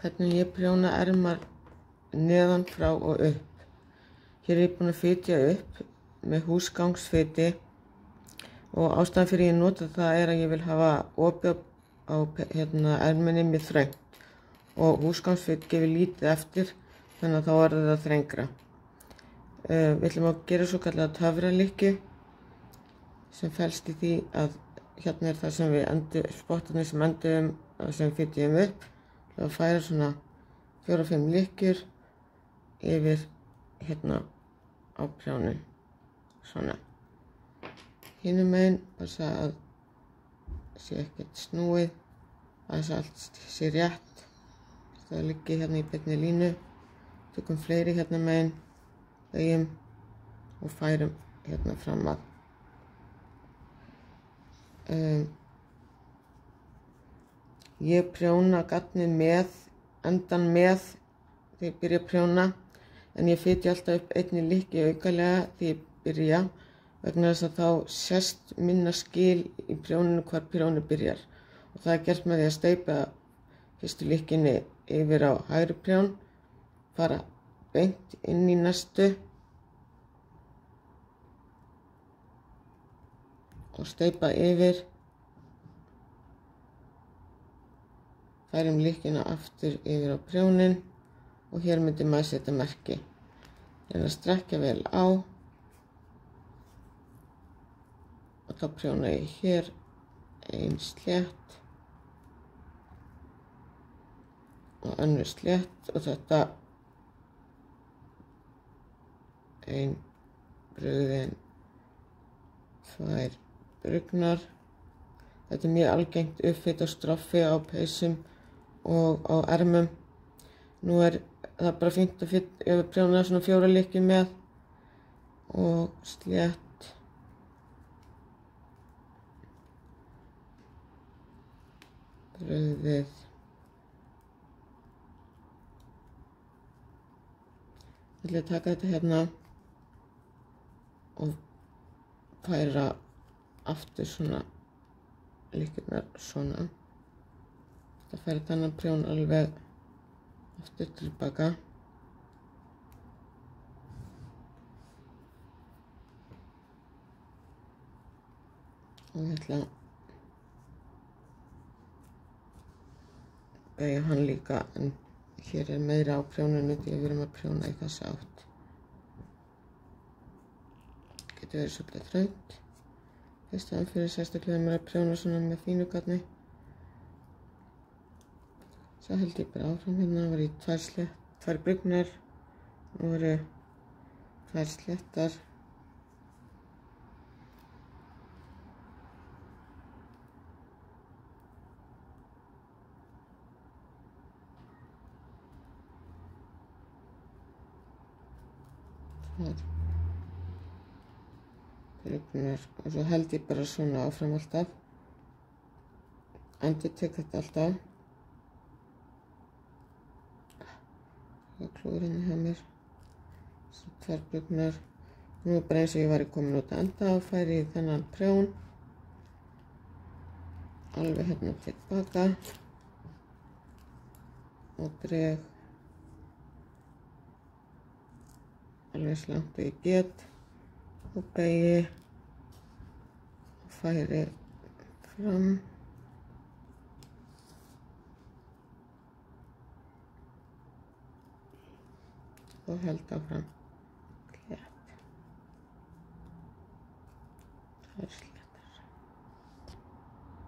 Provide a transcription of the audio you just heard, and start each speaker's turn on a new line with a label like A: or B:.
A: Hvernig ég prjóna ermar neðan frá og upp. Hér er ég búin að fitja upp með húsgangsfiti og ástæðan fyrir ég nota það er að ég vil hafa opið á erminni með þröngt og húsgangsfit gefur lítið eftir þannig að þá er það þrengra. Við ætlum að gera svo kallega töfralykkju sem felst í því að hérna er það sem við spottarnir sem enduðum sem við fitjum upp. Það færa svona 4-5 lykkjur yfir hérna á prjónun, svona. Hinum megin passa að sé ekkert snúið, að þess að allt sé rétt. Það liggi hérna í beinni línu, tökum fleiri hérna megin, beygjum og færum hérna fram að. Ég prjóna gatnið með, endan með þegar ég byrja að prjóna, en ég fitja alltaf upp einni lykkju aukalega þegar ég byrja, vegna þess að þá sést minna skil í prjóninu hvar prjónu byrjar. Og það er gert með því að steypa fyrstu lykkjunni yfir á hægri prjón, fara beint inn í næstu og steypa yfir. Færum lykkjuna aftur yfir á prjónin og hér myndi maður setja merki. Reyna að strekkja vel á og þá prjóna ég hér ein slétt og önnur slétt og þetta ein brugðin, 2 brugnar. Þetta er mjög algengt uppfit á stroffi á peysum og á ermum. Nú er það bara fínt að prjóna svona 4 lykkjur með og slétt. Brugðið. Ég ætla að taka þetta hérna og færa aftur svona lykkjurnar svona. Það færi þennan prjón alveg aftur tilbaka. Og ég ætla að beygja hann líka, en hér er meira á prjóninu því að við erum að prjóna í þessa átt. Getur verið svolítið þröngt. Fyrst aðeins fyrir sérstaklega maður að prjóna svona með fínu gatni. Svo held ég bara áfram hérna, var ég 2 brugnar, nú eru 2 sléttar. Brugnar og svo held ég bara svona áfram alltaf. Endurtek þetta alltaf. Klúðurinn hjá mér. Svo 2 brugnar. Nú er bara eins og ég var komin út að enda og færi í þennan prjón. Alveg hérna tilbaka. Og dreg alveg svo langt og ég get. Og beygi. Og færi fram. Og held áfram slétt. Það er slétt.